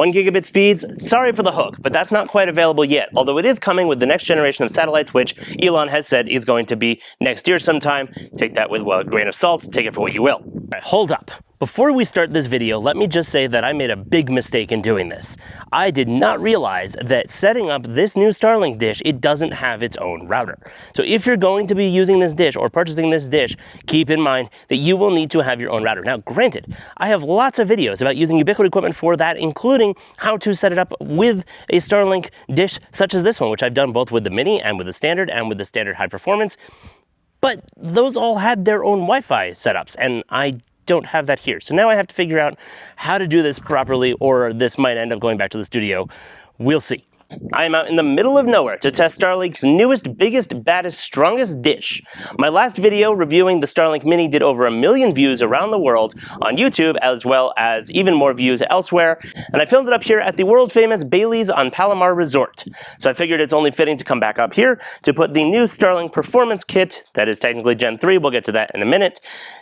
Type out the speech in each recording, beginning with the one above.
1 gigabit speeds, sorry for the hook, but that's not quite available yet, although it is coming with the next generation of satellites, which Elon has said is going to be next year sometime. Take that with a grain of salt, take it for what you will. All right, hold up. Before we start this video, let me just say that I made a big mistake in doing this. I did not realize that setting up this new Starlink dish, it doesn't have its own router. So if you're going to be using this dish or purchasing this dish, keep in mind that you will need to have your own router. Now, granted, I have lots of videos about using Ubiquiti equipment for that, including how to set it up with a Starlink dish such as this one, which I've done both with the Mini and with the standard high performance. But those all had their own Wi-Fi setups, and I don't have that here. So now I have to figure out how to do this properly, or this might end up going back to the studio. We'll see. I am out in the middle of nowhere to test Starlink's newest, biggest, baddest, strongest dish. My last video reviewing the Starlink Mini did over 1 million views around the world on YouTube, as well as even more views elsewhere, and I filmed it up here at the world-famous Bailey's on Palomar Resort. So I figured it's only fitting to come back up here to put the new Starlink Performance Kit, that is technically Gen 3, we'll get to that in a minute,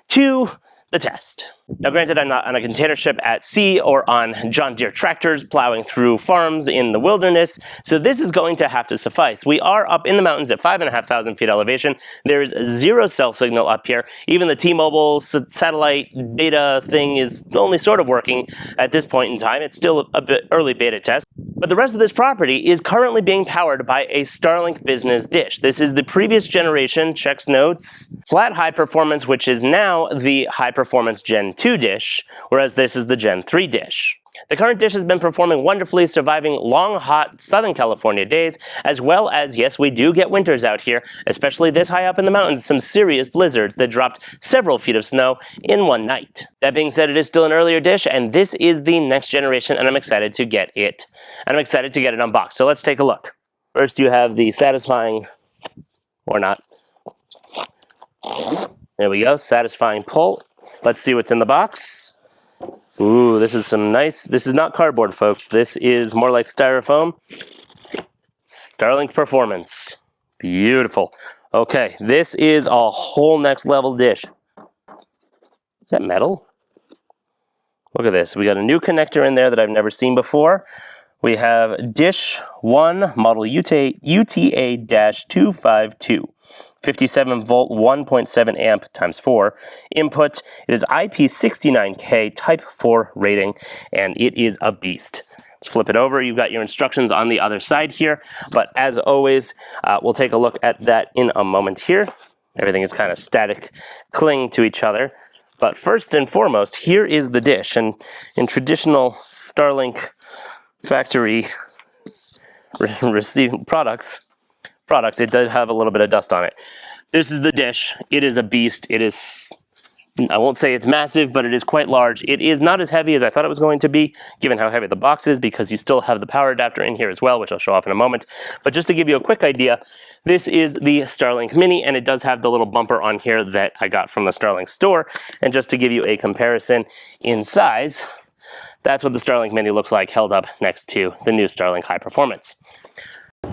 to the test. Now granted, I'm not on a container ship at sea or on John Deere tractors plowing through farms in the wilderness, so this is going to have to suffice. We are up in the mountains at 5,500 feet elevation. There is 0 cell signal up here. Even the T-Mobile satellite data thing is only sort of working at this point in time. It's still a bit early beta test. But the rest of this property is currently being powered by a Starlink business dish. This is the previous generation, checks notes, flat high performance, which is now the high performance Gen 2 dish, whereas this is the Gen 3 dish. The current dish has been performing wonderfully, surviving long, hot Southern California days, as well as, yes, we do get winters out here, especially this high up in the mountains, some serious blizzards that dropped several feet of snow in one night. That being said, it is still an earlier dish, and this is the next generation, and I'm excited to get it. And I'm excited to get it unboxed, so let's take a look. First, you have the satisfying, or not. There we go, satisfying pull. Let's see what's in the box. Ooh, this is some nice, this is not cardboard, folks. This is more like styrofoam. Starlink Performance. Beautiful. Okay, this is a whole next level dish. Is that metal? Look at this. We got a new connector in there that I've never seen before. We have dish 1, model UTA-252. 57 volt, 1.7 amp times 4 input. It is IP69K Type 4 rating, and it is a beast. Let's flip it over. You've got your instructions on the other side here, but as always, we'll take a look at that in a moment here. Everything is kind of static, cling to each other. But first and foremost, here is the dish, and in traditional Starlink factory receiving products, it does have a little bit of dust on it. This is the dish. It is a beast. It is, I won't say it's massive, but it is quite large. It is not as heavy as I thought it was going to be, given how heavy the box is, because you still have the power adapter in here as well, which I'll show off in a moment. But just to give you a quick idea, this is the Starlink Mini, and it does have the little bumper on here that I got from the Starlink store. And just to give you a comparison in size, that's what the Starlink Mini looks like held up next to the new Starlink High Performance.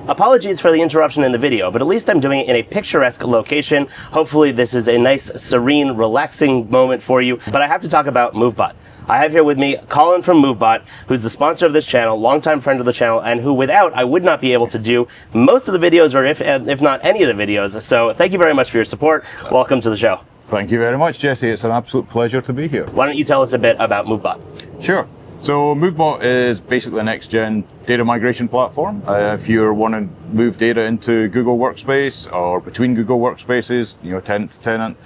Apologies for the interruption in the video, but at least I'm doing it in a picturesque location. Hopefully this is a nice, serene, relaxing moment for you. But I have to talk about MoveBot. I have here with me Colin from MoveBot, who's the sponsor of this channel, longtime friend of the channel, and who without I would not be able to do most of the videos, or if not any of the videos. So thank you very much for your support. Welcome to the show. Thank you very much, Jesse. It's an absolute pleasure to be here. Why don't you tell us a bit about MoveBot? Sure. So MoveBot is basically a next-gen data migration platform. If you want to move data into Google Workspace or between Google Workspaces, tenant to tenant,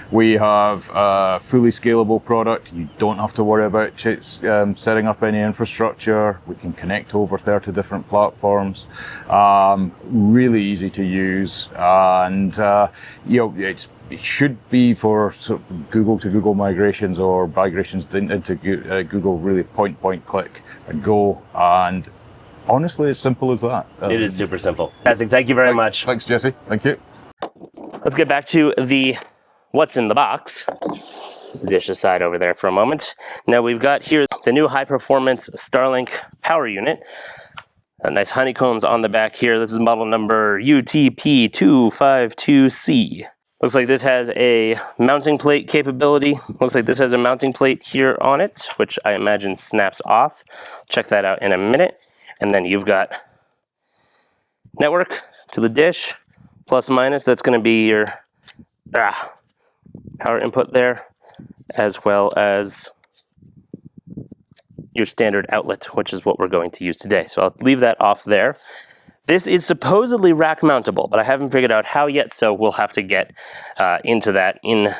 we have a fully scalable product. You don't have to worry about setting up any infrastructure. We can connect over 30 different platforms. Really easy to use, and it should be for sort of Google to Google migrations or migrations into Google, really point, click, and go. And honestly, as simple as that. It is super simple. Fantastic. Thank you very much. Thanks, Jesse. Thank you. Let's get back to the what's in the box. Put the dish aside over there for a moment. Now we've got here the new high-performance Starlink power unit. Nice honeycombs on the back here. This is model number UTP252C. Looks like this has a mounting plate capability. Looks like this has a mounting plate here on it, which I imagine snaps off. Check that out in a minute. And then you've got network to the dish, plus minus. That's going to be your power input there, as well as your standard outlet, which is what we're going to use today. So I'll leave that off there. This is supposedly rack mountable, but I haven't figured out how yet, so we'll have to get into that in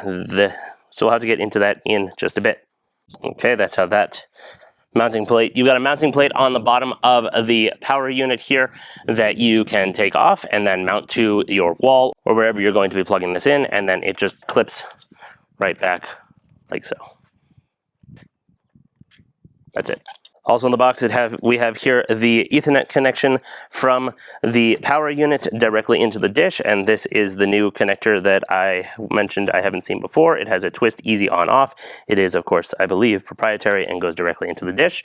just a bit. Okay, that's how that mounting plate. You've got a mounting plate on the bottom of the power unit here that you can take off and then mount to your wall or wherever you're going to be plugging this in, and then it just clips right back like so. That's it. Also in the box, we have here the Ethernet connection from the power unit directly into the dish, and this is the new connector that I mentioned I haven't seen before. It has a twist easy on off. It is, of course, I believe, proprietary and goes directly into the dish.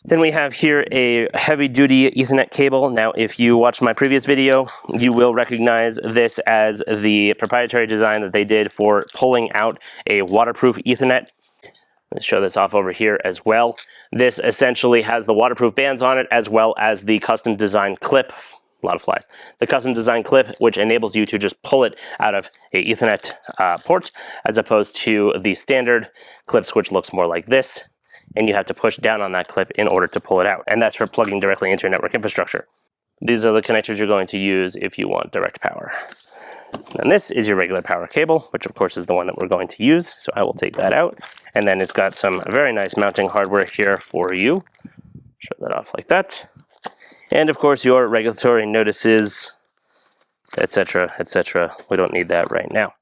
Then we have here a heavy-duty Ethernet cable. Now, if you watched my previous video, you will recognize this as the proprietary design that they did for pulling out a waterproof Ethernet. Let's show this off over here as well. This essentially has the waterproof bands on it, as well as the custom design clip. A lot of flies. The custom design clip, which enables you to just pull it out of a Ethernet port, as opposed to the standard clips, which looks more like this. And you have to push down on that clip in order to pull it out. And that's for plugging directly into your network infrastructure. These are the connectors you're going to use if you want direct power. And this is your regular power cable, which of course is the one that we're going to use. So I will take that out. And then it's got some very nice mounting hardware here for you. Shut that off like that. And of course your regulatory notices, etc., etc. We don't need that right now.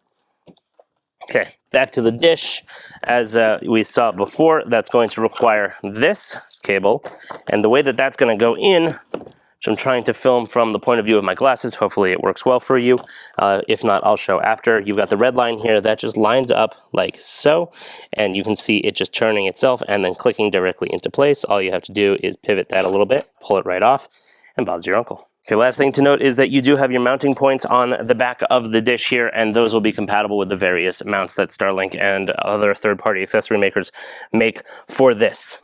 Okay, back to the dish. As we saw before, that's going to require this cable. And the way that that's going to go in, which I'm trying to film from the point of view of my glasses. Hopefully it works well for you. If not, I'll show after. You've got the red line here that just lines up like so, and you can see it just turning itself and then clicking directly into place. All you have to do is pivot that a little bit, pull it right off, and Bob's your uncle. Okay, last thing to note is that you do have your mounting points on the back of the dish here, and those will be compatible with the various mounts that Starlink and other third-party accessory makers make for this.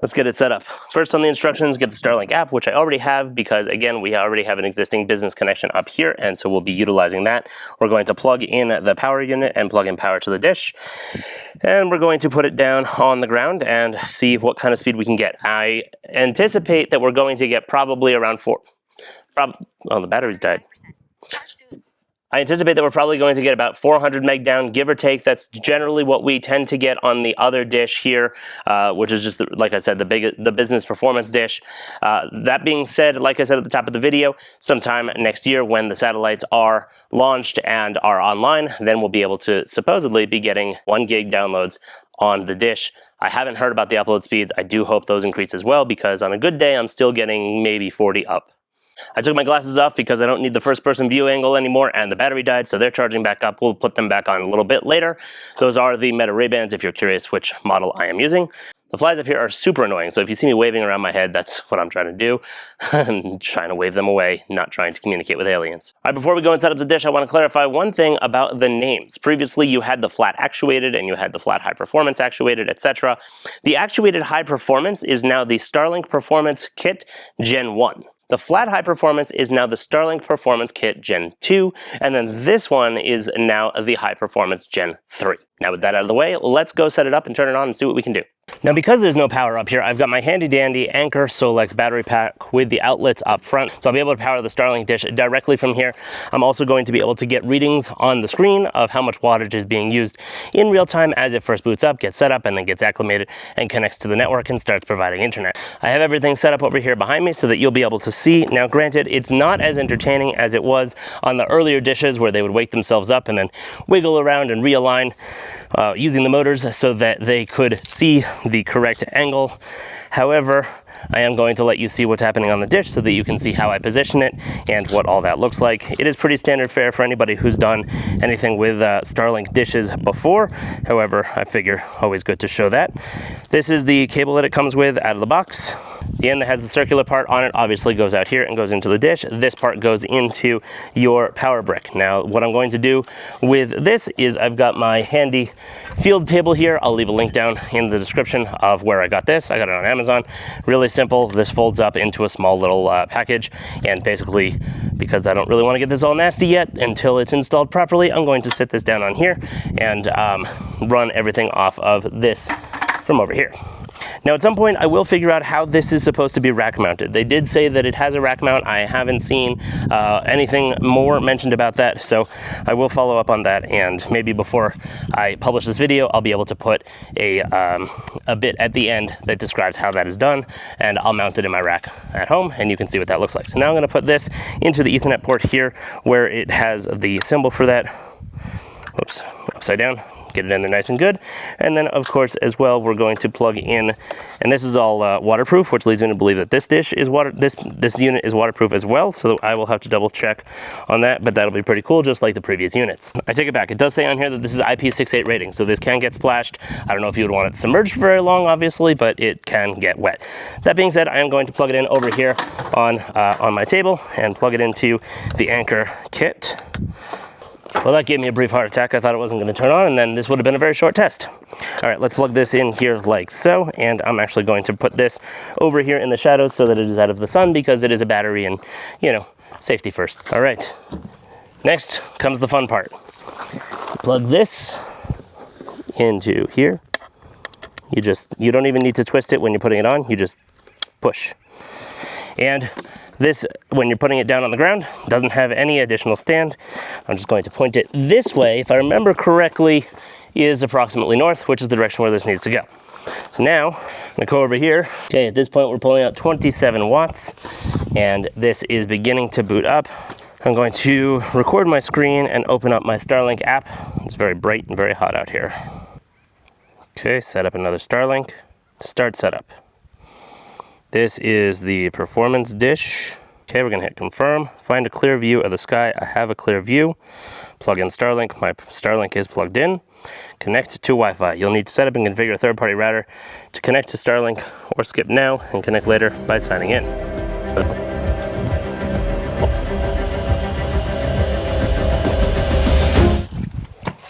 Let's get it set up. First on the instructions, get the Starlink app, which I already have because, again, we already have an existing business connection up here, and so we'll be utilizing that. We're going to plug in the power unit and plug in power to the dish, and we're going to put it down on the ground and see what kind of speed we can get. I anticipate that we're going to get probably around oh, the battery's died. I anticipate that we're probably going to get about 400 meg down, give or take. That's generally what we tend to get on the other dish here, which is just, like I said, the business performance dish. That being said, like I said at the top of the video, sometime next year when the satellites are launched and are online, then we'll be able to supposedly be getting 1 gig downloads on the dish. I haven't heard about the upload speeds. I do hope those increase as well, because on a good day, I'm still getting maybe 40 up. I took my glasses off because I don't need the first-person view angle anymore, and the battery died, so they're charging back up. We'll put them back on a little bit later. Those are the Meta Ray-Bans if you're curious which model I am using. The flies up here are super annoying, so if you see me waving around my head, that's what I'm trying to do. I'm trying to wave them away, not trying to communicate with aliens. All right, before we go and set up the dish, I want to clarify one thing about the names. Previously, you had the flat actuated, and you had the flat high performance actuated, etc. The actuated high performance is now the Starlink Performance Kit Gen 1. The flat high performance is now the Starlink Performance Kit Gen 2, and then this one is now the high performance Gen 3. Now with that out of the way, let's go set it up and turn it on and see what we can do. Now because there's no power up here, I've got my handy dandy Anker Solex battery pack with the outlets up front, so I'll be able to power the Starlink dish directly from here. I'm also going to be able to get readings on the screen of how much wattage is being used in real time as it first boots up, gets set up, and then gets acclimated and connects to the network and starts providing internet. I have everything set up over here behind me so that you'll be able to see. Now granted, it's not as entertaining as it was on the earlier dishes where they would wake themselves up and then wiggle around and realign using the motors so that they could see the correct angle. However, I am going to let you see what's happening on the dish so that you can see how I position it and what all that looks like. It is pretty standard fare for anybody who's done anything with Starlink dishes before. However, I figure always good to show that. This is the cable that it comes with out of the box. The end that has the circular part on it obviously goes out here and goes into the dish. This part goes into your power brick. Now, what I'm going to do with this is I've got my handy field table here. I'll leave a link down in the description of where I got this. I got it on Amazon. Really simple. This folds up into a small little package, and basically, because I don't really want to get this all nasty yet until it's installed properly, I'm going to sit this down on here and run everything off of this from over here. Now, at some point, I will figure out how this is supposed to be rack mounted. They did say that it has a rack mount. I haven't seen anything more mentioned about that, so I will follow up on that, and maybe before I publish this video, I'll be able to put a bit at the end that describes how that is done, and I'll mount it in my rack at home, and you can see what that looks like. So now I'm going to put this into the Ethernet port here, where it has the symbol for that. Oops, upside down. Get it in there nice and good. And then, of course, as well, we're going to plug in, and this is all waterproof, which leads me to believe that this dish is this unit is waterproof as well, so I will have to double check on that, but that'll be pretty cool, just like the previous units. I take it back. It does say on here that this is IP68 rating, so this can get splashed. I don't know if you would want it submerged for very long, obviously, but it can get wet. That being said, I am going to plug it in over here on my table and plug it into the Anchor kit. Well, that gave me a brief heart attack. I thought it wasn't going to turn on, and then this would have been a very short test. All right, let's plug this in here like so, and I'm actually going to put this over here in the shadows so that it is out of the sun, because it is a battery and, you know, safety first. All right, next comes the fun part. Plug this into here. You don't even need to twist it when you're putting it on. You just push. And this, when you're putting it down on the ground, doesn't have any additional stand. I'm just going to point it this way, if I remember correctly, is approximately north, which is the direction where this needs to go. So now, I'm gonna go over here. Okay, at this point we're pulling out 27 watts, and this is beginning to boot up. I'm going to record my screen and open up my Starlink app. It's very bright and very hot out here. Okay, set up another Starlink. Start setup. This is the performance dish. Okay, we're gonna hit confirm. Find a clear view of the sky. I have a clear view. Plug in Starlink. My Starlink is plugged in. Connect to Wi-Fi. You'll need to set up and configure a third-party router to connect to Starlink, or skip now and connect later by signing in.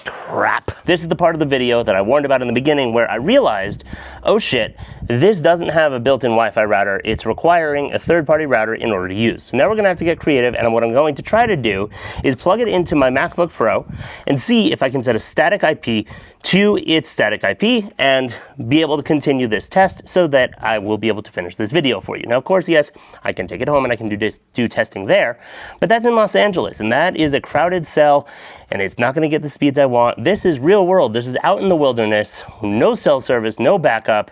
Crap. This is the part of the video that I warned about in the beginning, where I realized, oh shit, this doesn't have a built-in Wi-Fi router. It's requiring a third-party router in order to use. So now we're gonna have to get creative, and what I'm going to try to do is plug it into my MacBook Pro and see if I can set a static IP to its static IP and be able to continue this test so that I will be able to finish this video for you. Now, of course, yes, I can take it home and I can do testing there, but that's in Los Angeles, and that is a crowded cell, and it's not gonna get the speeds I want. This is real world. This is out in the wilderness, no cell service, no backup,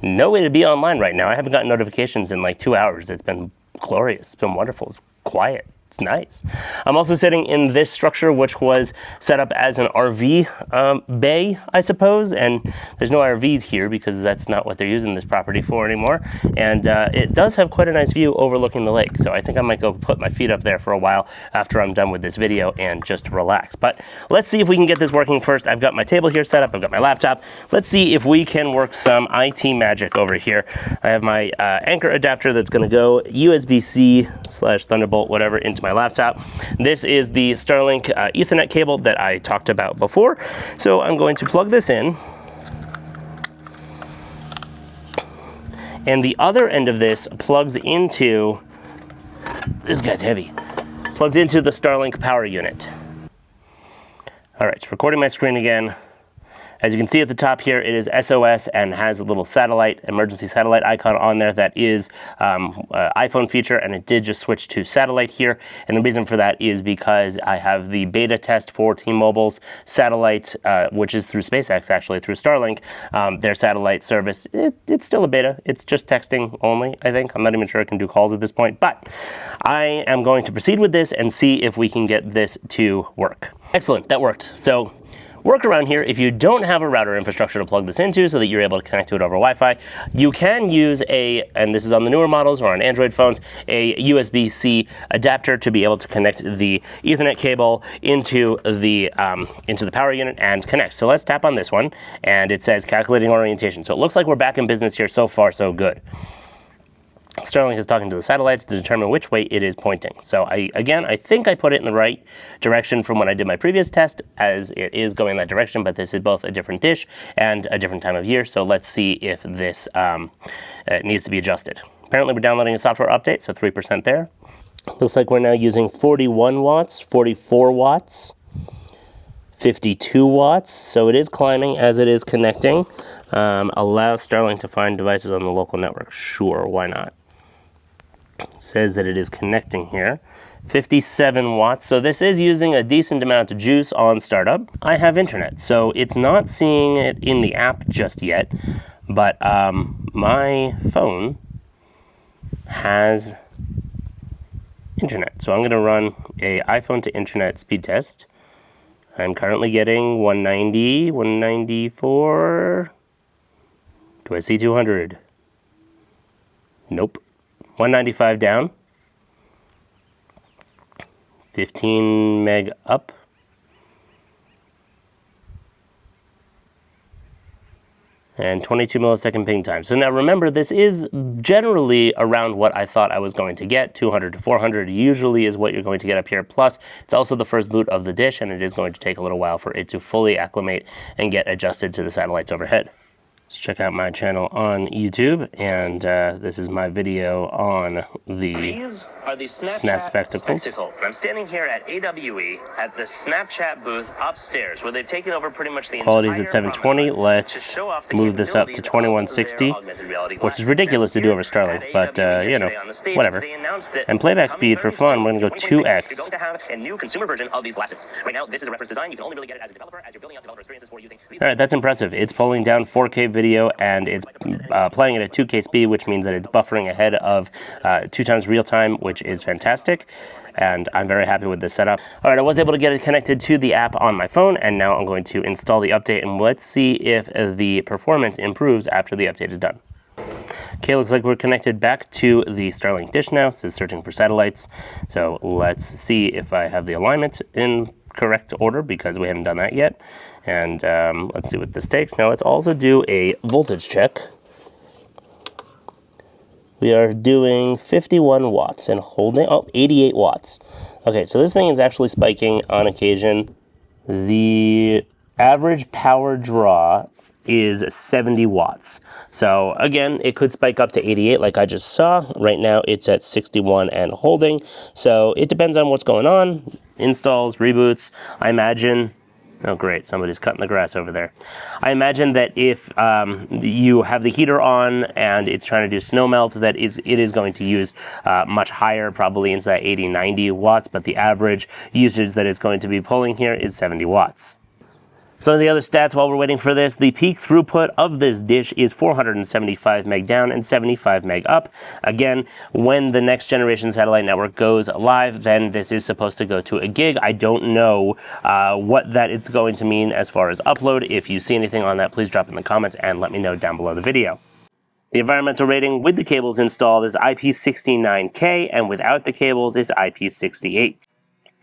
no way to be online right now. I haven't gotten notifications in like 2 hours. It's been glorious. It's been wonderful. It's quiet. It's nice. I'm also sitting in this structure, which was set up as an RV bay, I suppose, and there's no RVs here because that's not what they're using this property for anymore. And it does have quite a nice view overlooking the lake, so I think I might go put my feet up there for a while after I'm done with this video and just relax. But let's see if we can get this working first. I've got my table here set up. I've got my laptop. Let's see if we can work some IT magic over here. I have my Anchor adapter that's going to go USB-C / Thunderbolt, whatever, into my laptop. This is the Starlink Ethernet cable that I talked about before. So I'm going to plug this in. And the other end of this plugs into, this guy's heavy, plugs into the Starlink power unit. All right, recording my screen again. As you can see at the top here, it is SOS and has a little satellite, emergency satellite icon on there that is iPhone feature, and it did just switch to satellite here. And the reason for that is because I have the beta test for T-Mobile's satellite, which is through SpaceX, actually, through Starlink. Their satellite service, it's still a beta. It's just texting only, I think. I'm not even sure it can do calls at this point, but I am going to proceed with this and see if we can get this to work. Excellent, that worked. So Workaround here, if you don't have a router infrastructure to plug this into so that you're able to connect to it over Wi-Fi, you can use and this is on the newer models or on Android phones, a USB-C adapter to be able to connect the Ethernet cable into the power unit and connect. So let's tap on this one, and it says calculating orientation. So it looks like we're back in business here. So far, so good. Starlink is talking to the satellites to determine which way it is pointing. So I think I put it in the right direction from when I did my previous test, as it is going that direction, but this is both a different dish and a different time of year. So let's see if this needs to be adjusted. Apparently we're downloading a software update, so 3% there. Looks like we're now using 41 watts, 44 watts, 52 watts. So it is climbing as it is connecting. Allow Starlink to find devices on the local network. Sure, why not? It says that it is connecting here. 57 watts, so this is using a decent amount of juice on startup. I have internet, so it's not seeing it in the app just yet, but my phone has internet. So I'm going to run a iPhone to internet speed test. I'm currently getting 190, 194. Do I see 200? Nope. 195 down. 15 meg up. And 22 millisecond ping time. So now remember, this is generally around what I thought I was going to get. 200 to 400 usually is what you're going to get up here. Plus, it's also the first boot of the dish, and it is going to take a little while for it to fully acclimate and get adjusted to the satellites overhead. Let's check out my channel on YouTube, and this is my video on the These are the Snap Spectacles. And I'm standing here at AWE at the Snapchat booth upstairs, where they've taken over pretty much the Quality's entire at 720. Let's move this up to 2160, which is ridiculous to do over Starlink, but you know, whatever. And playback speed for fun, we're gonna go 2x. Going to have a new consumer version of these glasses. Right now, this is a reference design. You can only really get it as a developer, as you're building out developer experiences for using these. All right, that's impressive. It's pulling down 4K video, and it's playing it at 2K speed, which means that it's buffering ahead of 2 times real time, which is fantastic. And I'm very happy with this setup. All right, I was able to get it connected to the app on my phone, and now I'm going to install the update, and let's see if the performance improves after the update is done. Okay, looks like we're connected back to the Starlink dish now. This is searching for satellites. So let's see if I have the alignment in correct order, because we haven't done that yet. And let's see what this takes. Now let's also do a voltage check. We are doing 51 watts and holding, 88 watts. Okay, so this thing is actually spiking on occasion. The average power draw is 70 watts. So again, it could spike up to 88 like I just saw. Right now it's at 61 and holding. So it depends on what's going on. Installs, reboots, I imagine. Oh great, somebody's cutting the grass over there. I imagine that if you have the heater on and it's trying to do snow melt, that it is going to use much higher, probably into that 80, 90 watts, but the average usage that it's going to be pulling here is 70 watts. Some of the other stats while we're waiting for this: the peak throughput of this dish is 475 meg down and 75 meg up. Again, when the next generation satellite network goes live, then this is supposed to go to a gig. I don't know what that is going to mean as far as upload. If you see anything on that, please drop in the comments and let me know down below the video. The environmental rating with the cables installed is IP69K, and without the cables is IP68.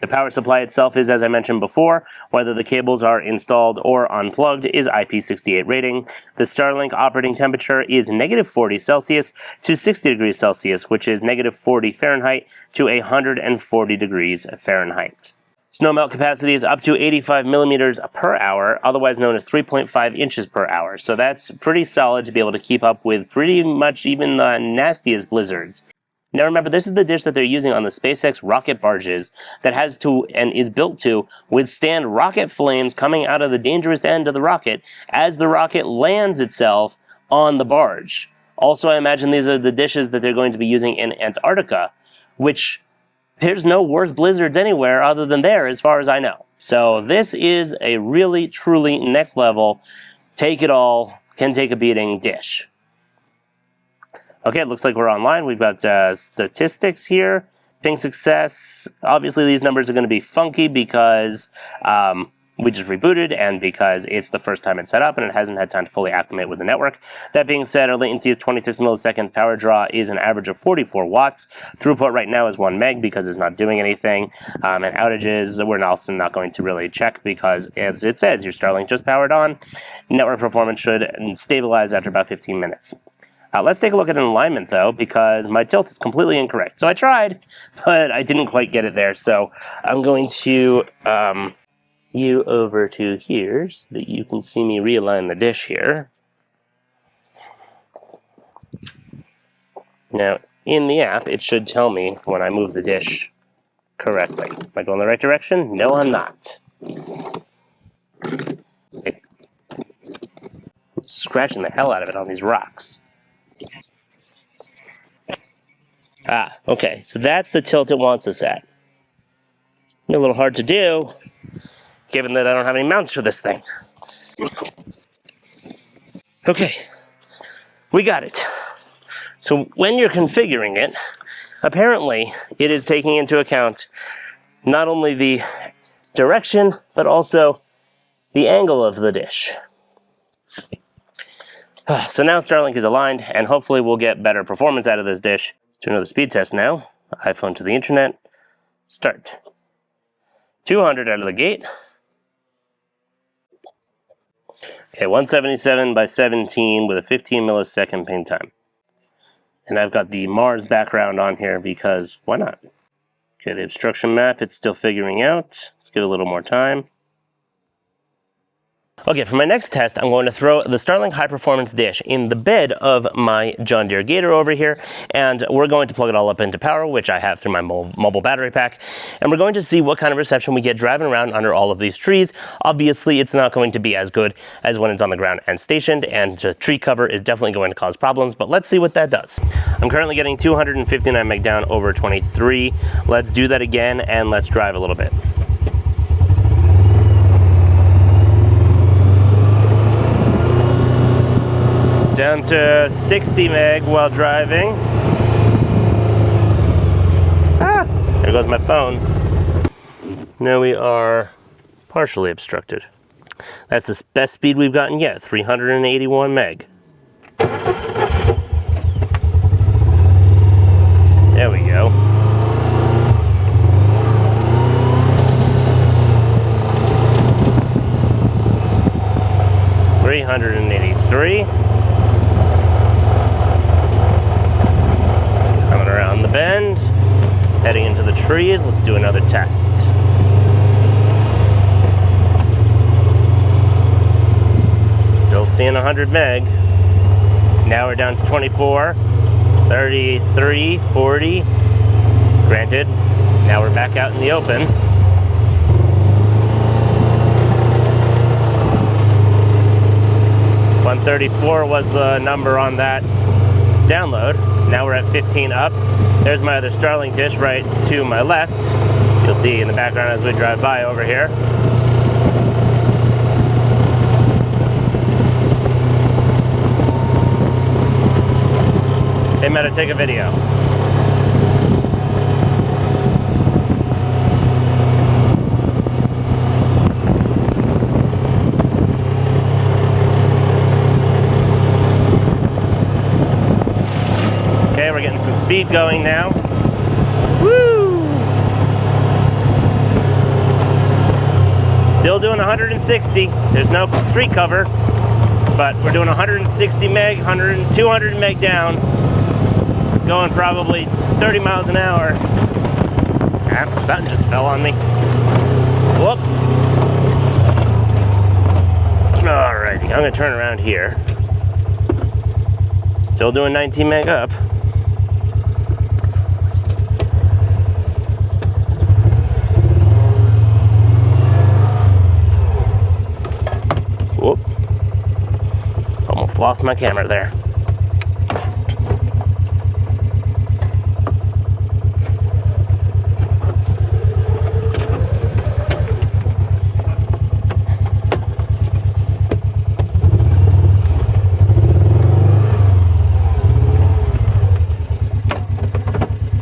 The power supply itself is, as I mentioned before, whether the cables are installed or unplugged, is IP68 rating. The Starlink operating temperature is -40 Celsius to 60 degrees Celsius, which is -40 Fahrenheit to 140 degrees Fahrenheit. Snowmelt capacity is up to 85 millimeters per hour, otherwise known as 3.5 inches per hour. So that's pretty solid to be able to keep up with pretty much even the nastiest blizzards. Now remember, this is the dish that they're using on the SpaceX rocket barges that has to and is built to withstand rocket flames coming out of the dangerous end of the rocket as the rocket lands itself on the barge. Also, I imagine these are the dishes that they're going to be using in Antarctica, which there's no worse blizzards anywhere other than there as far as I know. So this is a really, truly next level, take it all, can take a beating dish. Okay, it looks like we're online. We've got statistics here. Ping success. Obviously, these numbers are going to be funky because we just rebooted, and because it's the first time it's set up and it hasn't had time to fully acclimate with the network. That being said, our latency is 26 milliseconds, power draw is an average of 44 watts, throughput right now is 1 meg because it's not doing anything, and outages we're also not going to really check because, as it says, your Starlink just powered on. Network performance should stabilize after about 15 minutes. Let's take a look at an alignment, though, because my tilt is completely incorrect. So I tried, but I didn't quite get it there, so I'm going to you over to here so that you can see me realign the dish here. Now, in the app, it should tell me when I move the dish correctly. Am I going the right direction? No, I'm not. I'm scratching the hell out of it on these rocks. Okay, so that's the tilt it wants us at. A little hard to do, given that I don't have any mounts for this thing. Okay, we got it. So when you're configuring it, apparently it is taking into account not only the direction, but also the angle of the dish. So now Starlink is aligned, and hopefully we'll get better performance out of this dish. Let's do another speed test now. iPhone to the internet. Start. 200 out of the gate. Okay, 177 by 17 with a 15 millisecond ping time. And I've got the Mars background on here because why not? Okay, the obstruction map, it's still figuring out. Let's give it a little more time. Okay, for my next test, I'm going to throw the Starlink high performance dish in the bed of my John Deere Gator over here, and we're going to plug it all up into power, which I have through my mobile battery pack, and we're going to see what kind of reception we get driving around under all of these trees. Obviously, it's not going to be as good as when it's on the ground and stationed, and the tree cover is definitely going to cause problems, but let's see what that does. I'm currently getting 259 meg down over 23. Let's do that again, and let's drive a little bit. Down to 60 meg while driving. There goes my phone. Now we are partially obstructed. That's the best speed we've gotten yet, 381 meg. There we go. $383. Coming around the bend, heading into the trees. Let's do another test. Still seeing 100 meg. Now we're down to 24, 33, 40. Granted, now we're back out in the open. $134 was the number on that download. Now we're at 15 up. There's my other Starlink dish right to my left. You'll see in the background as we drive by over here. Hey Meta, take a video. Okay, we're getting some speed going now. Woo! Still doing 160. There's no tree cover, but we're doing 160 meg, 200 meg down. Going probably 30 miles an hour. Ah, something just fell on me. Whoop. Alrighty, I'm gonna turn around here. Still doing 19 meg up. Whoop. Almost lost my camera there.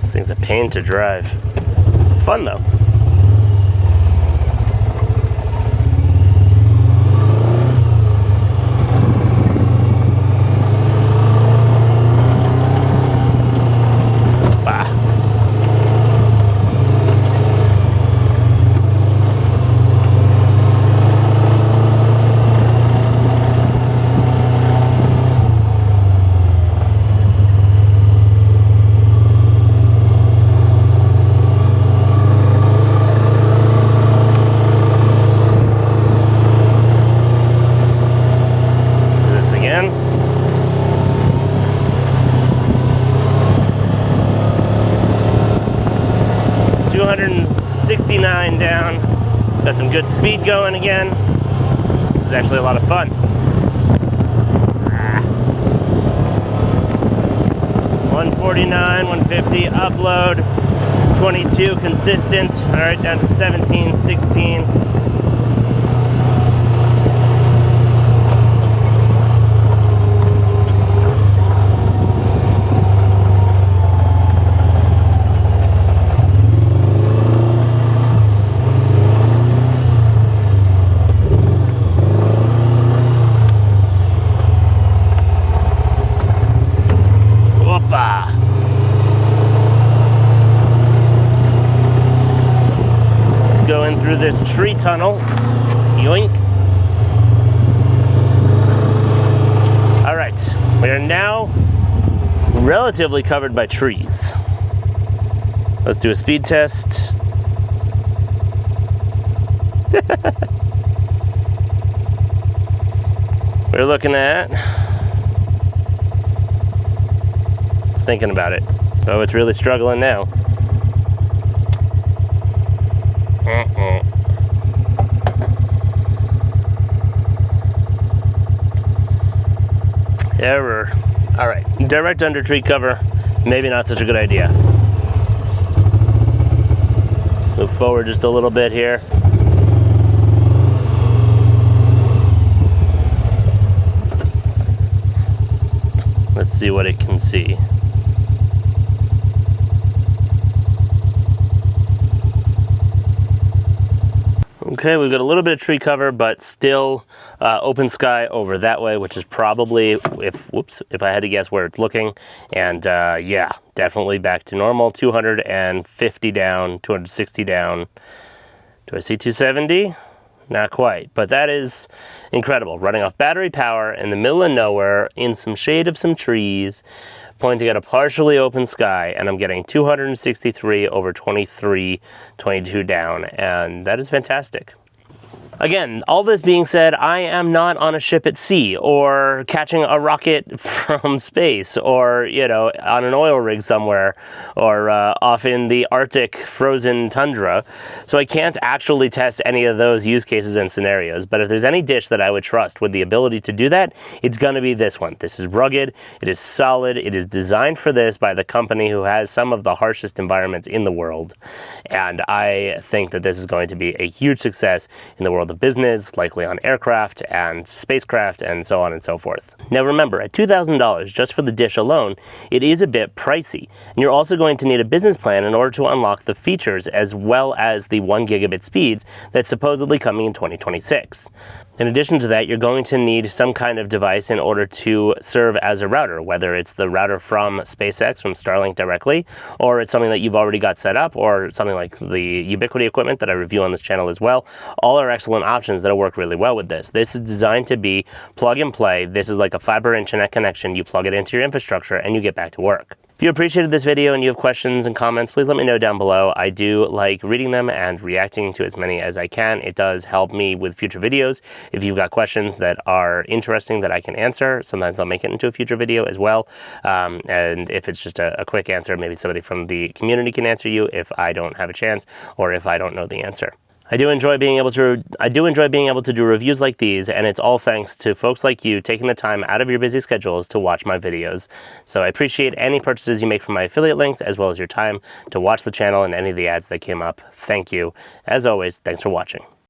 This thing's a pain to drive. Fun though. 269 down. Got some good speed going again. This is actually a lot of fun. 149, 150, upload. 22 consistent. All right, down to 17, 16. Going through this tree tunnel. Yoink. All right, we are now relatively covered by trees. Let's do a speed test. We're looking at, just thinking about it. Oh, it's really struggling now. Error. All right, direct under tree cover, maybe not such a good idea. Let's move forward just a little bit here. Let's see what it can see. Okay, we've got a little bit of tree cover, but still open sky over that way, which is probably, if I had to guess where it's looking. And yeah, definitely back to normal. 250 down, 260 down. Do I see 270? Not quite, but that is incredible. Running off battery power in the middle of nowhere, in some shade of some trees, pointing at a partially open sky, and I'm getting 263 over 23, 22 down, and that is fantastic. Again, all this being said, I am not on a ship at sea or catching a rocket from space or, you know, on an oil rig somewhere or off in the Arctic frozen tundra. So I can't actually test any of those use cases and scenarios. But if there's any dish that I would trust with the ability to do that, it's going to be this one. This is rugged. It is solid. It is designed for this by the company who has some of the harshest environments in the world. And I think that this is going to be a huge success in the world of business, likely on aircraft and spacecraft and so on and so forth. Now remember, at $2,000 just for the dish alone, it is a bit pricey. And you're also going to need a business plan in order to unlock the features as well as the 1 gigabit speeds that's supposedly coming in 2026. In addition to that, you're going to need some kind of device in order to serve as a router, whether it's the router from SpaceX, from Starlink directly, or it's something that you've already got set up, or something like the Ubiquiti equipment that I review on this channel as well. All are excellent options that'll work really well with this. This is designed to be plug and play. This is like a fiber internet connection. You plug it into your infrastructure and you get back to work. If you appreciated this video and you have questions and comments, please let me know down below. I do like reading them and reacting to as many as I can. It does help me with future videos. If you've got questions that are interesting that I can answer, sometimes I'll make it into a future video as well. And if it's just a quick answer, maybe somebody from the community can answer you if I don't have a chance or if I don't know the answer. I do enjoy being able to do reviews like these, and it's all thanks to folks like you taking the time out of your busy schedules to watch my videos. So I appreciate any purchases you make from my affiliate links, as well as your time to watch the channel and any of the ads that came up. Thank you. As always, thanks for watching.